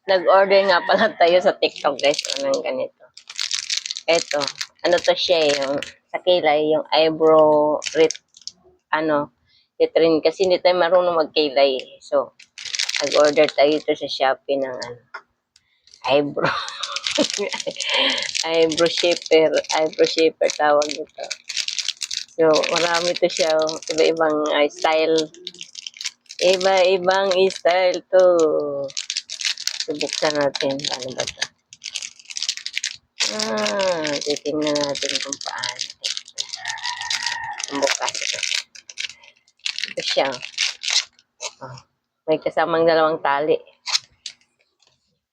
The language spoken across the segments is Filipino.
Nag-order nga pala tayo sa TikTok guys ng ganito. Eto, ano to siya yung sa kilay, yung eyebrow titrin kasi hindi tayo marunong magkilay. So, nag-order tayo ito sa Shopee ng eyebrow. eyebrow shaper tawag nito. So, marami to siya, iba-ibang style. Iba-ibang style to. Subuksan natin. Ano ba ito? Titingnan natin kung paano. Ang bukas. Ito siya. May kasamang dalawang tali.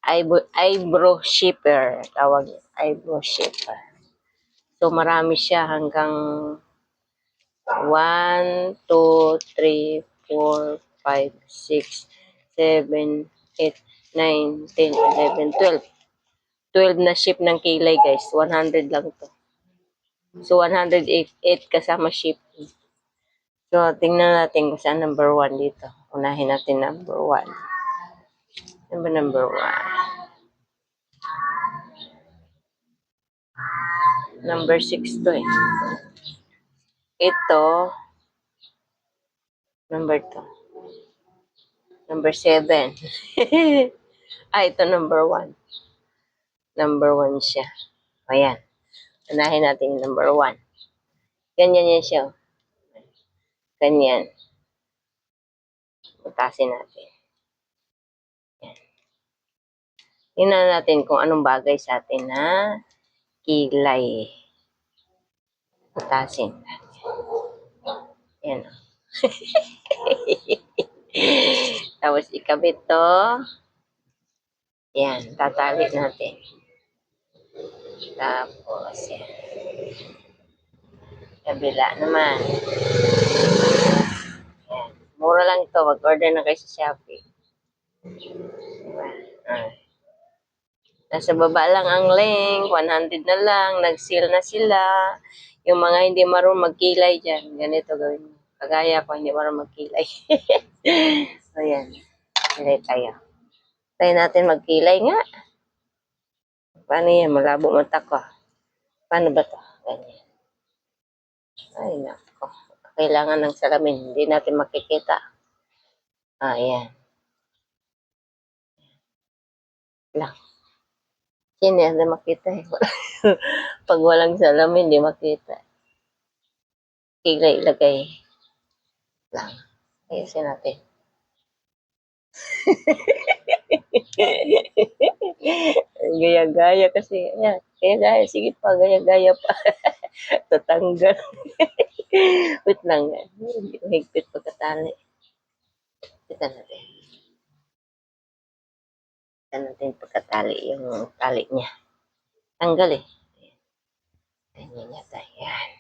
Eyebrow shaper. Tawag eyebrow shaper. So, marami siya hanggang 1, 2, 3, 4, 5, 6, 7, 8, 9, 10, 11, 12. 12 na ship ng kilay guys. 100 lang to. So, 108 kasama shipping. So, tingnan natin kung saan number 1 dito. Unahin natin number 1. Number 1. Number 6 to eh. Ito, number 2. Number 7. Ito number 1. Number 1 siya. Ayan. Unahin natin yung number 1. Ganyan yan siya. Ganyan. Butasin natin. Ayan. Tingnan natin kung anong bagay sa atin na kilay. Butasin natin. Ayan. Tapos ikabit to. Ayan. Tatali natin. Tapos yan. Kabila naman. Ayan. Mura lang ito. Mag-order na kayo sa Shopee. Diba? Nasa baba lang ang link. 100 na lang. Nag-sale na sila. Yung mga hindi marunong magkilay dyan. Ganito gawin mo. Kagaya ko, hindi marunong magkilay. So, yan. Kilay tayo. Try natin magkilay nga. Paano yan? Malabo mata ko. Paano ba to? Ganyan. Ay, nako. Kailangan ng salamin. Hindi natin makikita. Ayan. Lang. Hindi natin makita eh. Pag walang salamin, hindi makita. Kilay ilagay. Lang. Ayusin natin. Gaya-gaya kasi. Ayan. Gaya-gaya. Sige pa. Gaya-gaya pa. Tatanggal. Wait lang. Higpit pagkatali. Kita natin. Kita natin pagkatali yung tali niya. Tanggal eh. Ganyan yata. Yan.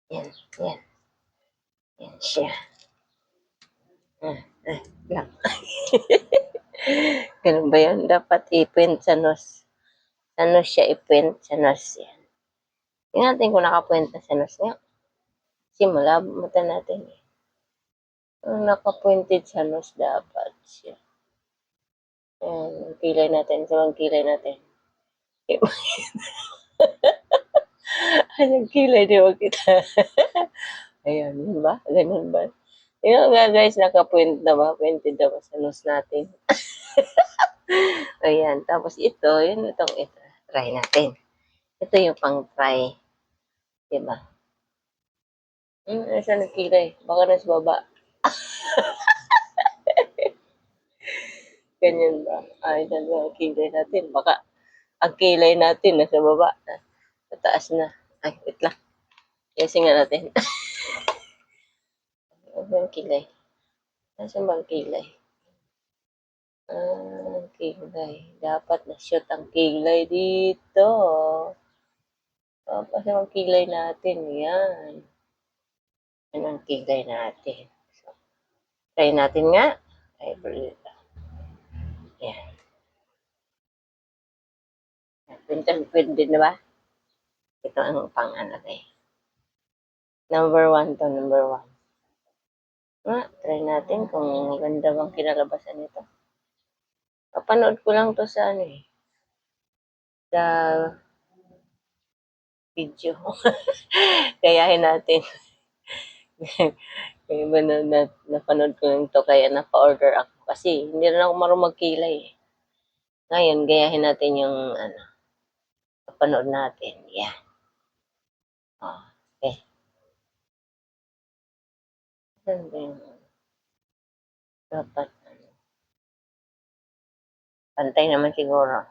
Yan. Yan. Yan siya. Lang. Ganun ba yun? Dapat i-print sa nose. Sa nose siya i-print sa nose. Yan. Tingnan natin kung nakaprint na sa nose niya. Simula, mata natin eh. Naka-printed sa nose dapat siya. Ayan, kilay natin. So, ang kilay natin. Anong kilay di ba kita? Ayan, yun ba? Ganun ba? Yun nga guys, naka-print na ba? Printed na ba sa nose natin? Ayan, tapos ito, yun ito. Try natin. Ito yung pang-try. Diba? Saan ang kilay? Baka nasa baba. Ganyan ba? Ay, saan ba ang kilay natin? Baka ang kilay natin nasa baba. Sa taas na. Ay, wait lang. Kasi nga natin. Ano ang kilay? Nasaan ba ang kilay? Ang kilay. Dapat na-shoot ang kilay dito. Kasi ang kilay natin. Yan. Yan ang kilay natin. So, try natin nga. Ay, dito. Yan. Pwede na ba? Ito ang pang-alagay. Number 1 to, number 1. Try natin kung maganda bang kinalabasan nito. Napanood ko lang to sa ano eh, sa video. Gayahin natin. Kaya ba napanood ko lang to kaya napa-order ako. Kasi hindi rin ako marunong magkilay eh. Ngayon, gayahin natin yung ano, napanood natin. Yeah. Oh, okay. Saan ba yung dapat ano? Pantay naman siguro.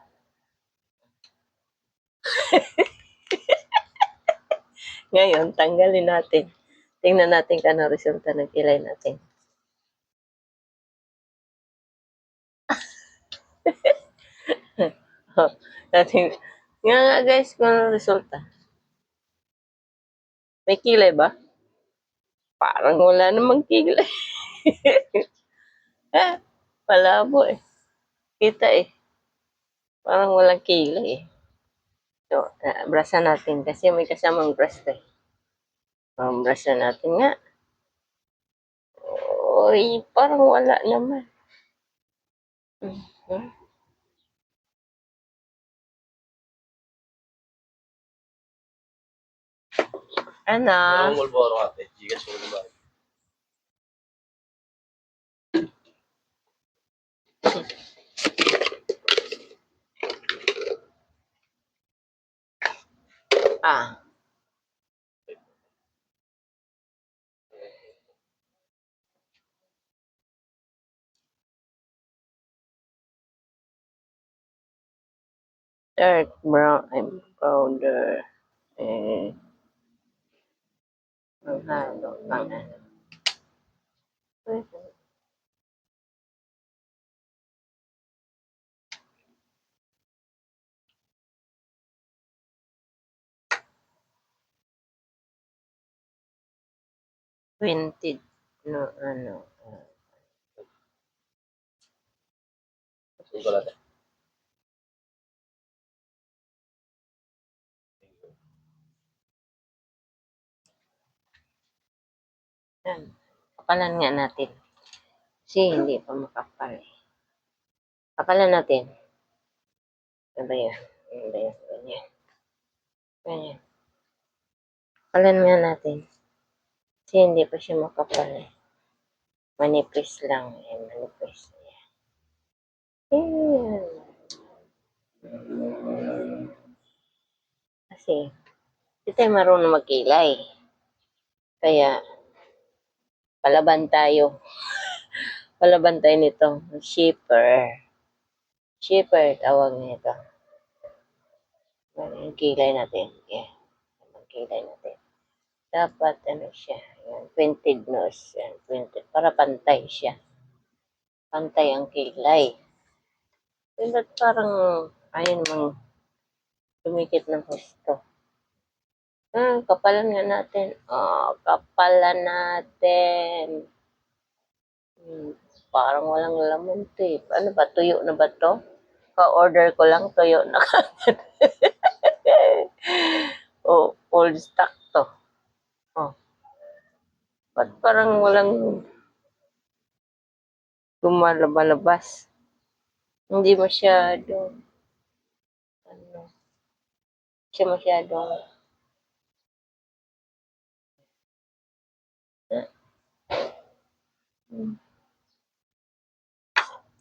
Ngayon, tanggalin natin. Tingnan natin kung ano resulta ng kilay natin. Oh, natin. Nga guys, kung ano resulta. May kilay ba? Parang wala namang kilay. Malabo eh. Kita eh. Parang walang kilay eh. So, brasa natin kasi may kasamang brush eh. Brasa natin nga. Uy, parang wala naman. Hmm. Ano? Mulboro ate, gigas ko na ba? Ah. Dark brown powder. Ang halo pang ano. 20 no ano. Ito natin. Yan. Kapalan nga natin. Kasi hindi pa makapal eh. Kapalan natin. Ano ba yan? Ano ba yan? Ganyan. Ganyan. Kapalan nga natin. Kasi hindi pa siya makapal eh. Manipis lang. Ayan, manipis. Ayan. Kasi, hindi tayo marunong magkilay. Kaya, palaban tayo. Palaban tayo nito. Shipper. Shipper, tawag nito. Kilay natin. Yeah. Kilay natin. Dapat, ano siya. Yan, pointed nose. Yan, pointed. Para pantay siya. Pantay ang kilay. Ba't parang, ayun mang, tumikit ng husto. Kapalan nga natin. Kapalan natin. Parang walang laman to eh. Ano ba? Tuyo na ba to? Ka-order ko lang, tuyo na kagad. Old stock to. Oh. Ba't parang walang lumalabas? Hindi masyado. Ano? Siya masyadong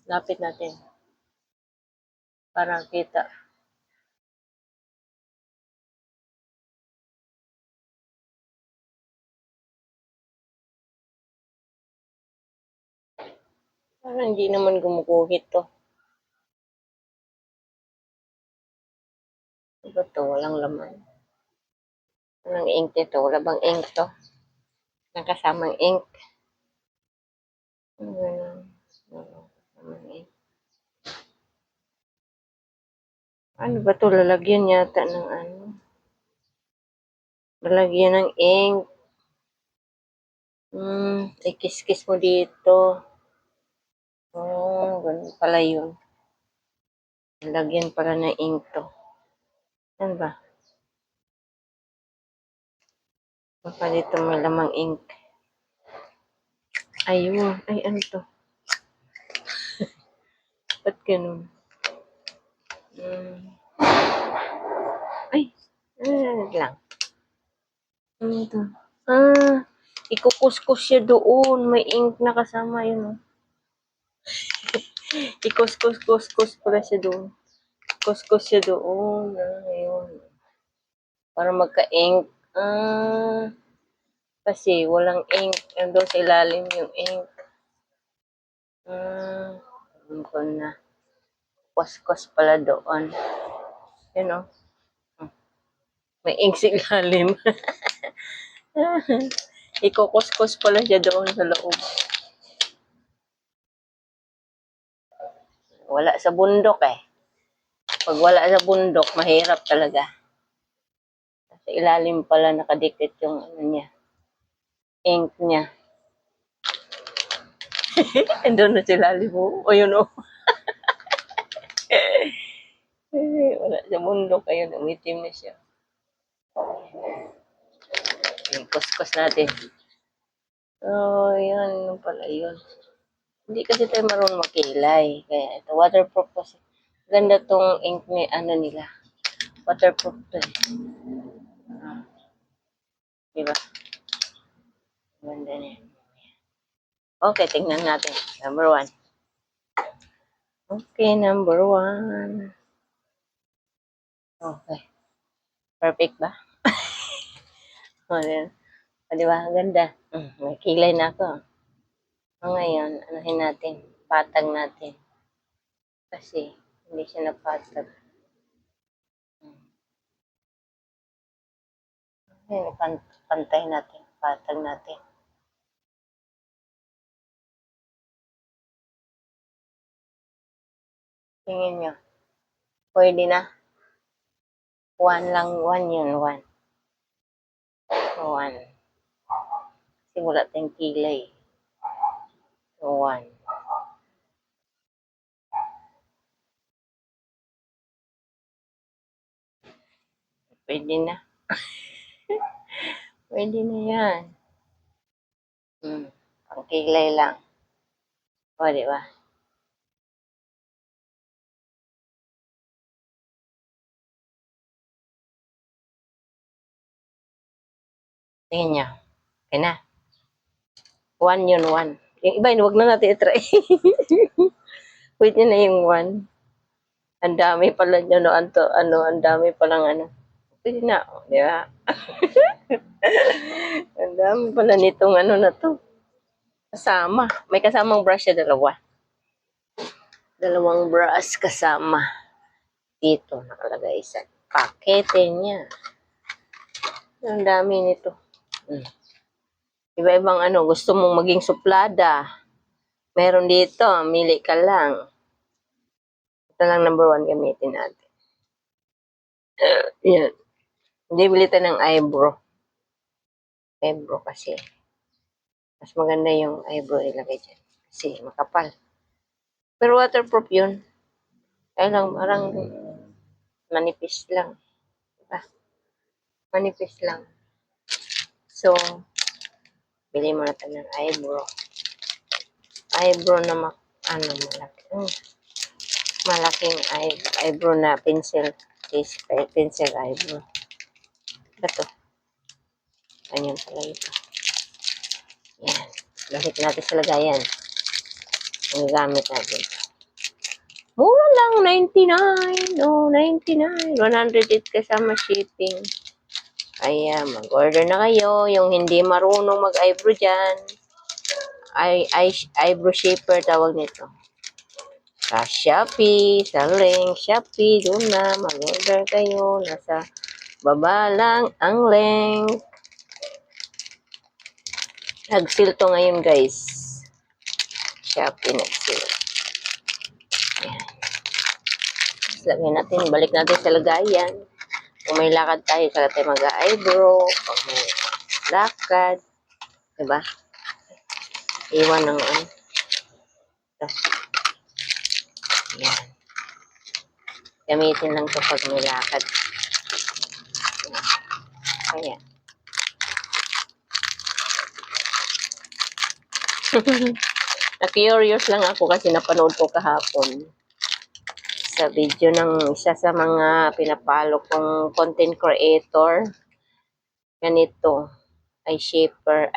lapit natin para kita. Parang hindi naman gumuguhit to. Ano to? Walang laman. Walang ink nito. Wala bang ink to? Nakasamang ink. Ano ba to? Lalagyan yata ng ano? Lalagyan ng ink. Ikis-kis mo dito. Ganun pala yun. Lalagyan pala ng ink to. Ano ba? Baka dito may lamang ink. Ayun. Ay, ano to? Ba't ganun? Hmm. Ay, lang. Ano ito? Ikukuskus siya doon. May ink na kasama yun. Oh. Ikuskus-kuskus pala siya doon. Kuskus siya doon. Ayun. Para magka-ink. Kasi walang ink. Doon sa ilalim yung ink. Alam ko na. Kuskus pala doon. Yun o. May ink sa ilalim. Ikukuskus pala siya doon sa loob. Wala sa bundok eh. Pag wala sa bundok, mahirap talaga. Sa ilalim pala nakadikit yung ano niya. Ink niya. Andun na sa ilalim mo. O yun o. Wala sa bundok. Ayun, umitim na siya. Kuskus natin. Yan pala yun. Hindi kasi tayo marunong makilay. Kaya ito, waterproof kasi. Ganda tong ink ni ano nila. Waterproof to eh. Diba? Ganda niya. Okay, tingnan natin. Number 1. Okay, number 1. Okay. Perfect ba? O, diba? Ganda. May kilay na ako. Ngayon, anuhin natin. Patag natin. Kasi, hindi siya napatag. Ngayon, pantay natin. Patag natin. Tingin nyo. Pwede na. 1 lang. 1 yun. 1. 1. Kasi wala tayong kilay. 1. Pwede na. Pwede na yan. Ang kilay lang. O, diba? Tingin nyo. Okay na. 1 yun, 1. Yung iba, huwag na natin i-try. Pwede na yung 1. Ang dami pala nyo, no? Ang dami palang ano. Pwede na, di ba? Ang dami pala nitong ano na to. Kasama. May kasamang brush siya, dalawa. Dalawang brush kasama. Dito, nakalagay sa pakete niya. Ang dami nito. Iba-ibang ano, gusto mong maging suplada. Meron dito, mili ka lang. Ito lang number 1 gamitin natin. Yan. Hindi bili tayo ng eyebrow. Eyebrow kasi. Mas maganda yung eyebrow ilagay dyan. Kasi makapal. Pero waterproof yun. Kaya lang, parang manipis lang. Diba? Manipis lang. So, bili mo na tayo ng eyebrow. Eyebrow na malaki. Malaking eyebrow na pencil. Pencil eyebrow. Ito. Ganyan pala ito. Yan. Balik natin sa lagayan. Ang gamit natin. Mura lang, 99. Oh, 99. 108 kasama shipping. Kaya, mag-order na kayo. Yung hindi marunong mag-eyebrow dyan. Eyebrow shaper tawag nito. Sa Shopee, sa link, Shopee, doon na. Mag-order kayo. Nasa baba lang ang link. Nag-seal to ngayon, guys. Shopee nag-seal. Ayan. Lagyan natin, balik natin sa lagayan. Kung may lakad tayo, saka tayo mag-eyebrow. Kung may lakad, diba? Iwan ng ano. Ito. Ayan. Gamitin lang ito pag may lakad. Ayan. Na-curious lang ako kasi napanood ko kahapon. sa video ng isa sa mga pinapalo kong content creator. Ganito, eye shaper,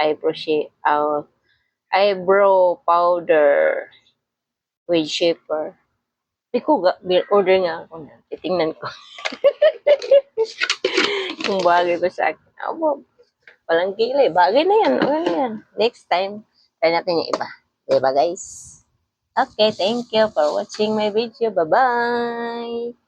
eyebrow powder with shaper. Order nga ako na. Titingnan ko. Kung bagay ba sa akin. Abo, walang kilay. Bagay na yan. Okay na yan. Next time, try natin yung iba. Diba guys? Okay, thank you for watching my video. Bye-bye!